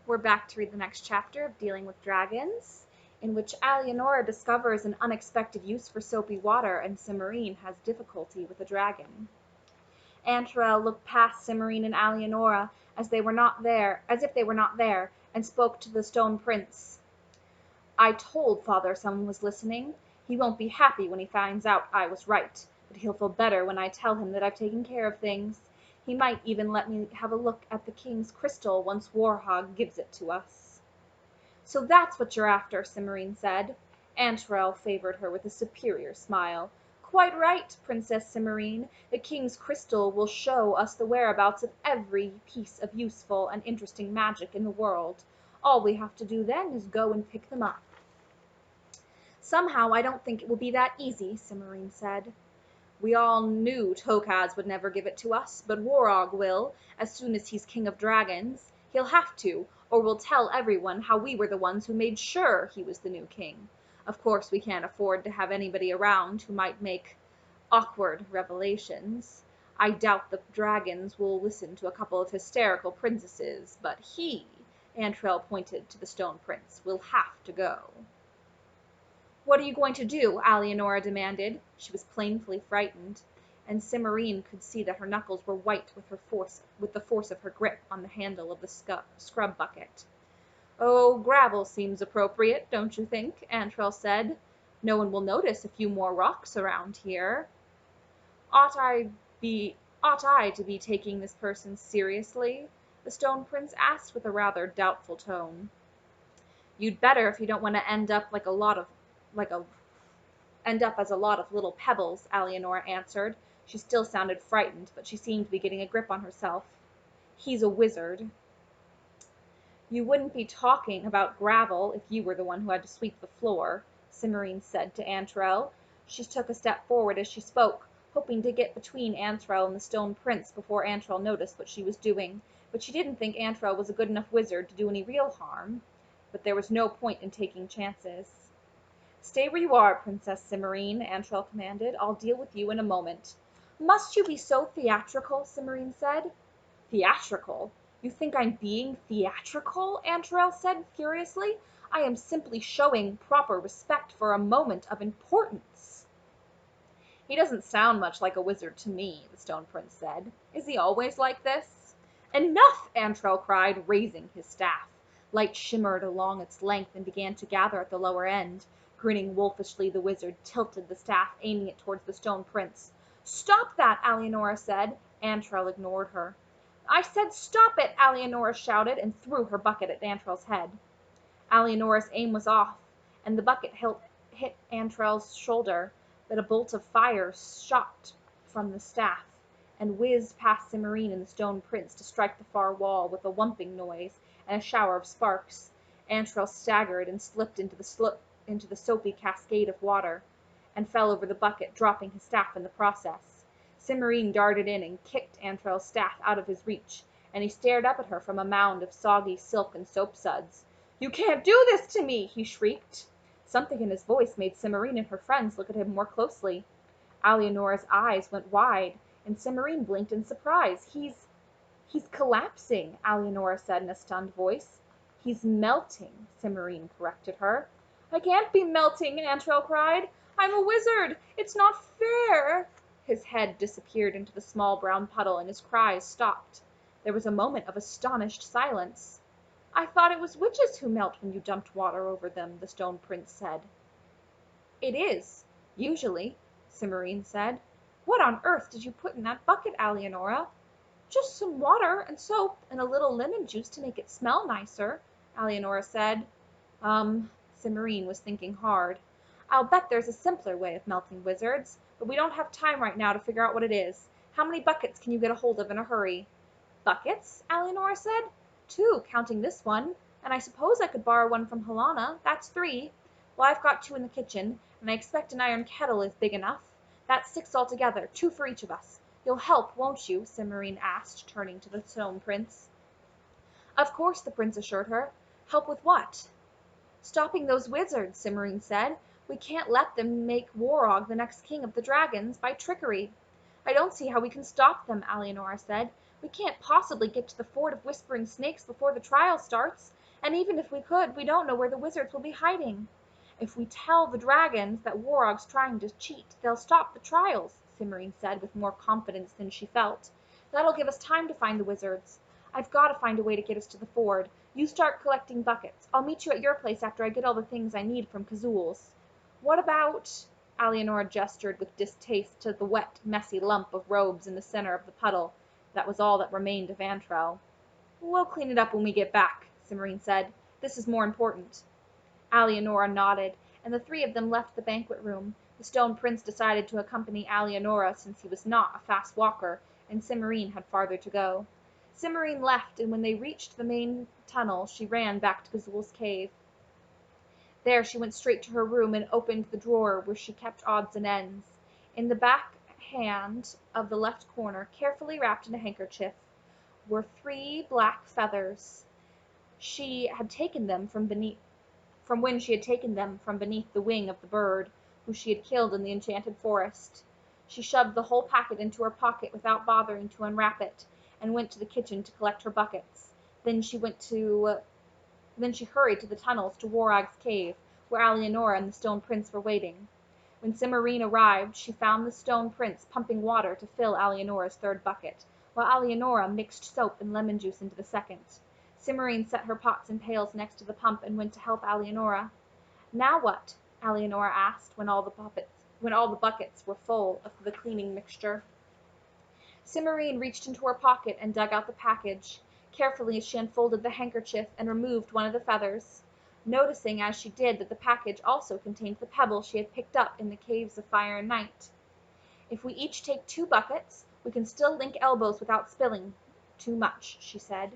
We're back to read the next chapter of Dealing with Dragons, in which Alienora discovers an unexpected use for soapy water and Cimmerian has difficulty with a dragon. Antrel looked past Cimmerian and Alienora as if they were not there, and spoke to the Stone Prince. I told father someone was listening. He won't be happy when he finds out I was right, but he'll feel better when I tell him that I've taken care of things. He might even let me have a look at the king's crystal once Warhog gives it to us. So that's what you're after, Cimmerian said. Antrel favored her with a superior smile. Quite right, Princess Cimmerian. The king's crystal will show us the whereabouts of every piece of useful and interesting magic in the world. All we have to do then is go and pick them up. Somehow I don't think it will be that easy, Cimmerian said. We all knew Tokaz would never give it to us, but Warog will, as soon as he's king of dragons. He'll have to, or we'll tell everyone how we were the ones who made sure he was the new king. Of course we can't afford to have anybody around who might make awkward revelations. I doubt the dragons will listen to a couple of hysterical princesses, but he, Antrel pointed to the Stone Prince, will have to go. What are you going to do? Alienora demanded. She was plainly frightened, and Cimmerian could see that her knuckles were white with the force of her grip on the handle of the scrub bucket. Oh, gravel seems appropriate, don't you think? Antrel said. No one will notice a few more rocks around here. Ought I to be taking this person seriously? The Stone Prince asked with a rather doubtful tone. You'd better if you don't want to end up as a lot of little pebbles, Alienora answered. She still sounded frightened, but she seemed to be getting a grip on herself. He's a wizard. You wouldn't be talking about gravel if you were the one who had to sweep the floor, Cimmerian said to Antrel. She took a step forward as she spoke, hoping to get between Antrel and the Stone Prince before Antrel noticed what she was doing, but she didn't think Antrel was a good enough wizard to do any real harm. But there was no point in taking chances. Stay where you are, Princess Cimmerian, Antrel commanded. I'll deal with you in a moment. Must you be so theatrical? Cimmerian said. Theatrical? You think I'm being theatrical? Antrel said furiously. I am simply showing proper respect for a moment of importance. He doesn't sound much like a wizard to me, the Stone Prince said. Is he always like this? Enough! Antrel cried, raising his staff. Light shimmered along its length and began to gather at the lower end. Grinning wolfishly, the wizard tilted the staff, aiming it towards the Stone Prince. Stop that, Alienora said. Antrel ignored her. I said stop it, Alienora shouted and threw her bucket at Antrel's head. Alienora's aim was off, and the bucket hit Antrel's shoulder, but a bolt of fire shot from the staff and whizzed past Cimmerian and the Stone Prince to strike the far wall with a whumping noise and a shower of sparks. Antrel staggered and slipped into the soapy cascade of water, and fell over the bucket, dropping his staff in the process. Cimmerian darted in and kicked Antrel's staff out of his reach, and he stared up at her from a mound of soggy silk and soap suds. You can't do this to me, he shrieked. Something in his voice made Cimmerian and her friends look at him more closely. Alienora's eyes went wide, and Cimmerian blinked in surprise. He's collapsing, Alienora said in a stunned voice. He's melting, Cimmerian corrected her. I can't be melting, Antrel cried. I'm a wizard. It's not fair. His head disappeared into the small brown puddle, and his cries stopped. There was a moment of astonished silence. I thought it was witches who melt when you dumped water over them, the Stone Prince said. It is, usually, Cimmerian said. What on earth did you put in that bucket, Alienora? Just some water and soap and a little lemon juice to make it smell nicer, Alienora said. Cimmerian was thinking hard. I'll bet there's a simpler way of melting wizards, but we don't have time right now to figure out what it is. How many buckets can you get a hold of in a hurry? Buckets? Alienora said. 2, counting this one, and I suppose I could borrow one from Helena. That's 3. Well, I've got 2 in the kitchen, and I expect an iron kettle is big enough. That's 6 altogether, 2 for each of us. You'll help, won't you? Cimmerian asked, turning to the Stone Prince. Of course, the prince assured her. Help with what? Stopping those wizards, Cimmerian said. We can't let them make Warog the next king of the dragons by trickery. I don't see how we can stop them, Alienora said. We can't possibly get to the Ford of Whispering Snakes before the trial starts, and even if we could, we don't know where the wizards will be hiding. If we tell the dragons that Warog's trying to cheat, they'll stop the trials, Cimmerian said with more confidence than she felt. That'll give us time to find the wizards. I've got to find a way to get us to the ford. You start collecting buckets. I'll meet you at your place after I get all the things I need from Kazul's. What about... Alienora gestured with distaste to the wet, messy lump of robes in the center of the puddle. That was all that remained of Antrell. We'll clean it up when we get back, Cimmerian said. This is more important. Alienora nodded, and the three of them left the banquet room. The Stone Prince decided to accompany Alienora since he was not a fast walker, and Cimmerian had farther to go. Cimmerian left, and when they reached the main tunnel, she ran back to Gazul's cave. There she went straight to her room and opened the drawer where she kept odds and ends. In the back hand of the left corner, carefully wrapped in a handkerchief, were 3 black feathers. She had taken them from when she had taken them from beneath the wing of the bird who she had killed in the enchanted forest. She shoved the whole packet into her pocket without bothering to unwrap it, and went to the kitchen to collect her buckets. Then she hurried to the tunnels to Warog's cave, where Alienora and the Stone Prince were waiting. When Cimmerian arrived, she found the Stone Prince pumping water to fill Alienora's 3rd bucket, while Alienora mixed soap and lemon juice into the 2nd. Cimmerian set her pots and pails next to the pump and went to help Alienora. Now what? Alienora asked when all the buckets were full of the cleaning mixture. Cimmerian reached into her pocket and dug out the package. Carefully she unfolded the handkerchief and removed one of the feathers, noticing as she did that the package also contained the pebble she had picked up in the caves of Fire and Night. If we each take 2 buckets, we can still link elbows without spilling too much, she said.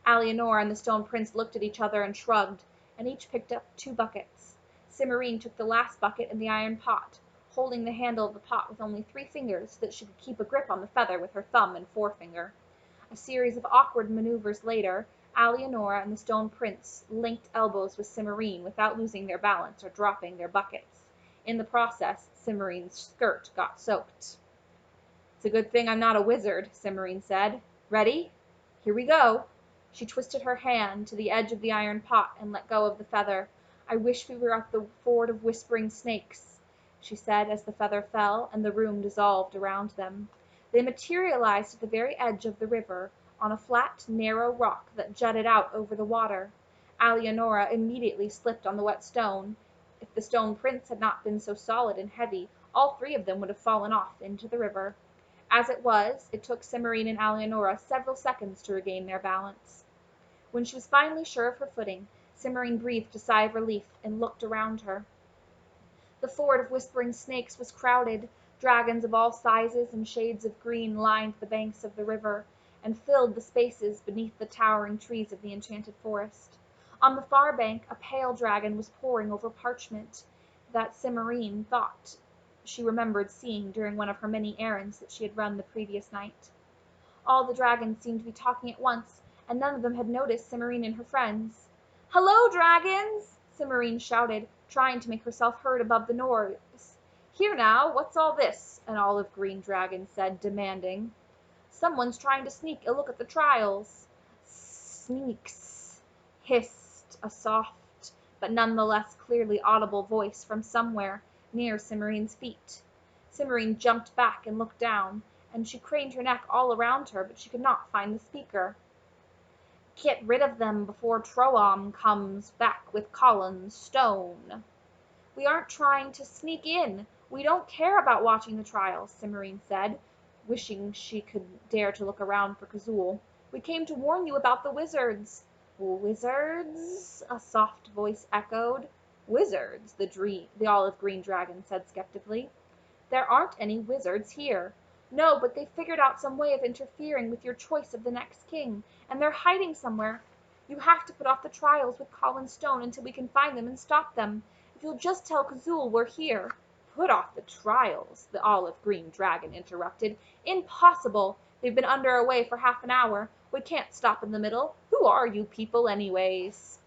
Alienora and the Stone Prince looked at each other and shrugged, and each picked up 2 buckets. Cimmerian took the last bucket in the iron pot, holding the handle of the pot with only 3 fingers so that she could keep a grip on the feather with her thumb and forefinger. A series of awkward maneuvers later, Alienora and the Stone Prince linked elbows with Cimmerian without losing their balance or dropping their buckets. In the process, Cimmerian's skirt got soaked. It's a good thing I'm not a wizard, Cimmerian said. Ready? Here we go. She twisted her hand to the edge of the iron pot and let go of the feather. I wish we were at the Ford of Whispering Snakes, she said as the feather fell and the room dissolved around them. They materialized at the very edge of the river, on a flat, narrow rock that jutted out over the water. Alienora immediately slipped on the wet stone. If the Stone Prince had not been so solid and heavy, all 3 of them would have fallen off into the river. As it was, it took Cimmerian and Alienora several seconds to regain their balance. When she was finally sure of her footing, Cimmerian breathed a sigh of relief and looked around her. The Ford of Whispering Snakes was crowded. Dragons of all sizes and shades of green lined the banks of the river, and filled the spaces beneath the towering trees of the enchanted forest. On the far bank a pale dragon was poring over parchment that Cimmerian thought she remembered seeing during one of her many errands that she had run the previous night. All the dragons seemed to be talking at once, and none of them had noticed Cimmerian and her friends. "Hello, dragons!" Cimmerian shouted, trying to make herself heard above the noise. "Here now, what's all this?" an olive-green dragon said, demanding. "Someone's trying to sneak a look at the trials." "Sneaks," hissed a soft but nonetheless clearly audible voice from somewhere near Cimmerian's feet. Cimmerian jumped back and looked down, and she craned her neck all around her, but she could not find the speaker. "Get rid of them before Troam comes back with Colin's stone." "We aren't trying to sneak in. We don't care about watching the trials," Cimmerian said, wishing she could dare to look around for Kazul. "We came to warn you about the wizards." "Wizards?" a soft voice echoed. "Wizards," the olive-green dragon said skeptically. "There aren't any wizards here." "No, but they figured out some way of interfering with your choice of the next king, and they're hiding somewhere. You have to put off the trials with Colin's stone until we can find them and stop them. If you'll just tell Kazul we're here." "Put off the trials," the olive-green dragon interrupted. "Impossible! They've been under our way for half an hour. We can't stop in the middle. Who are you people, anyways?"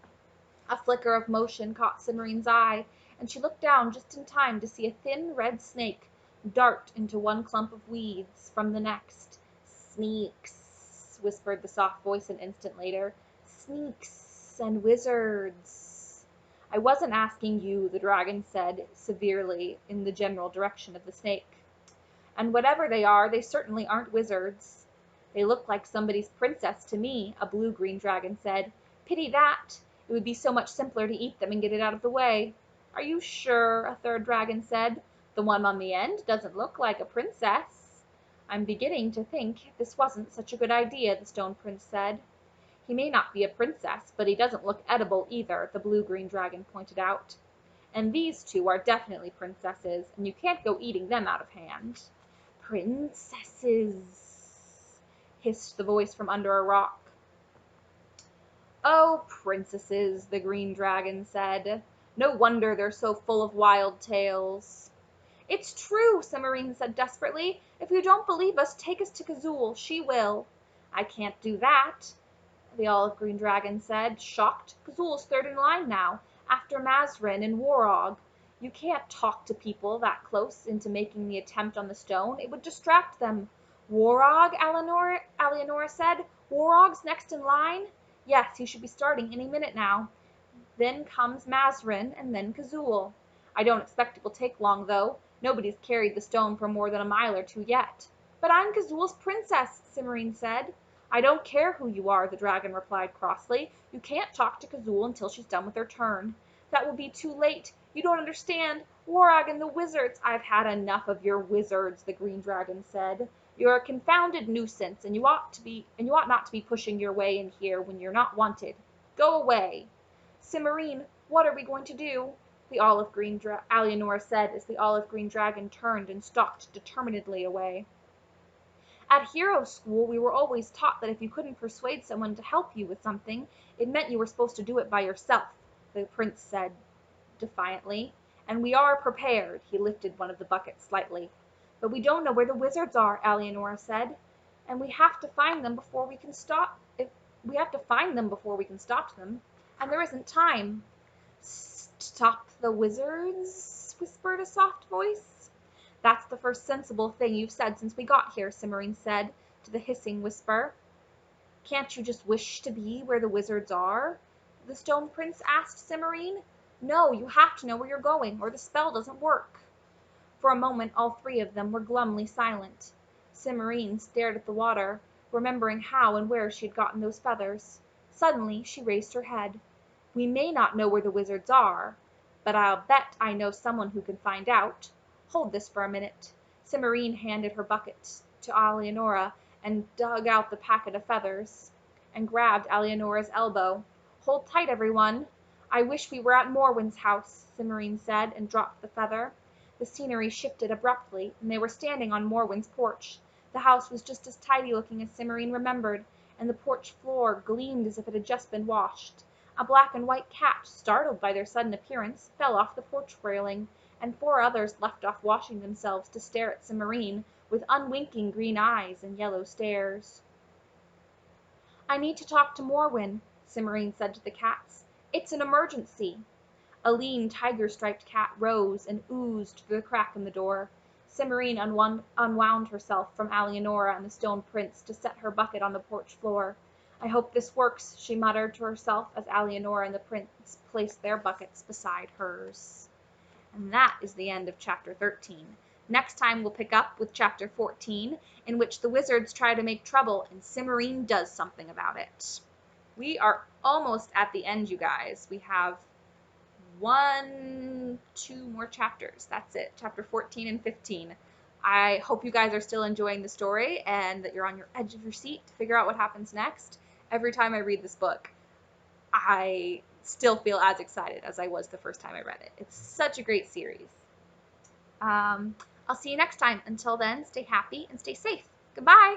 A flicker of motion caught Cimmerian's eye, and she looked down just in time to see a thin red snake dart into one clump of weeds from the next. Sneaks, whispered the soft voice an instant later. Sneaks and wizards. I wasn't asking you, the dragon said severely in the general direction of the snake. And whatever they are, they certainly aren't wizards. They look like somebody's princess to me, a blue-green dragon said. Pity that. It would be so much simpler to eat them and get it out of the way. Are you sure? A third dragon said. The one on the end doesn't look like a princess. I'm beginning to think this wasn't such a good idea, the Stone Prince said. He may not be a princess, but he doesn't look edible either, the blue-green dragon pointed out. And these two are definitely princesses, and you can't go eating them out of hand. Princesses, hissed the voice from under a rock. Oh, princesses, the green dragon said. No wonder they're so full of wild tales. It's true, Cimarine said desperately. If you don't believe us, take us to Kazul. She will. I can't do that, the olive green dragon said, shocked. Kazul's third in line now, after Mazrin and Warog. You can't talk to people that close into making the attempt on the stone. It would distract them. Warog, Alianora said. Warog's next in line? Yes, he should be starting any minute now. Then comes Mazrin, and then Kazul. I don't expect it will take long, though. Nobody's carried the stone for more than a mile or two yet. But I'm Kazul's princess, Cimarine said. I don't care who you are, the dragon replied crossly. You can't talk to Kazul until she's done with her turn. That will be too late. You don't understand. Warog and the wizards. I've had enough of your wizards, the green dragon said. You're a confounded nuisance, and you ought not to be pushing your way in here when you're not wanted. Go away. Cimarine, what are we going to do? The Alianor said as the olive green dragon turned and stalked determinedly away. At hero school, we were always taught that if you couldn't persuade someone to help you with something, it meant you were supposed to do it by yourself, the prince said defiantly. And we are prepared. He lifted one of the buckets slightly. But we don't know where the wizards are, Alianor said. And we have to find them before we can stop. We have to find them before we can stop them. And there isn't time. Stop the wizards, whispered a soft voice. That's the first sensible thing you've said since we got here, Cimarine said to the hissing whisper. Can't you just wish to be where the wizards are? The Stone Prince asked Cimarine. No, you have to know where you're going, or the spell doesn't work. For a moment all three of them were glumly silent. Cimarine stared at the water, remembering how and where she had gotten those feathers. Suddenly she raised her head. We may not know where the wizards are, but I'll bet I know someone who can find out. Hold this for a minute. Cimarine handed her bucket to Alianora and dug out the packet of feathers, and grabbed Alianora's elbow. Hold tight, everyone. I wish we were at Morwen's house, Cimarine said, and dropped the feather. The scenery shifted abruptly, and they were standing on Morwen's porch. The house was just as tidy-looking as Cimarine remembered, and the porch floor gleamed as if it had just been washed. A black and white cat, startled by their sudden appearance, fell off the porch railing, and 4 others left off washing themselves to stare at Cimarine with unwinking green eyes and yellow stares. I need to talk to Morwen, Cimarine said to the cats. It's an emergency. A lean tiger-striped cat rose and oozed through the crack in the door. Cimarine unwound herself from Alianora and the Stone Prince to set her bucket on the porch floor. I hope this works, she muttered to herself as Alianora and the prince placed their buckets beside hers. And that is the end of chapter 13. Next time we'll pick up with chapter 14, in which the wizards try to make trouble and Cimarine does something about it. We are almost at the end, you guys. We have 2 more chapters. That's it, chapter 14 and 15. I hope you guys are still enjoying the story and that you're on your edge of your seat to figure out what happens next. Every time I read this book, I still feel as excited as I was the first time I read it. It's such a great series. I'll see you next time. Until then, stay happy and stay safe. Goodbye!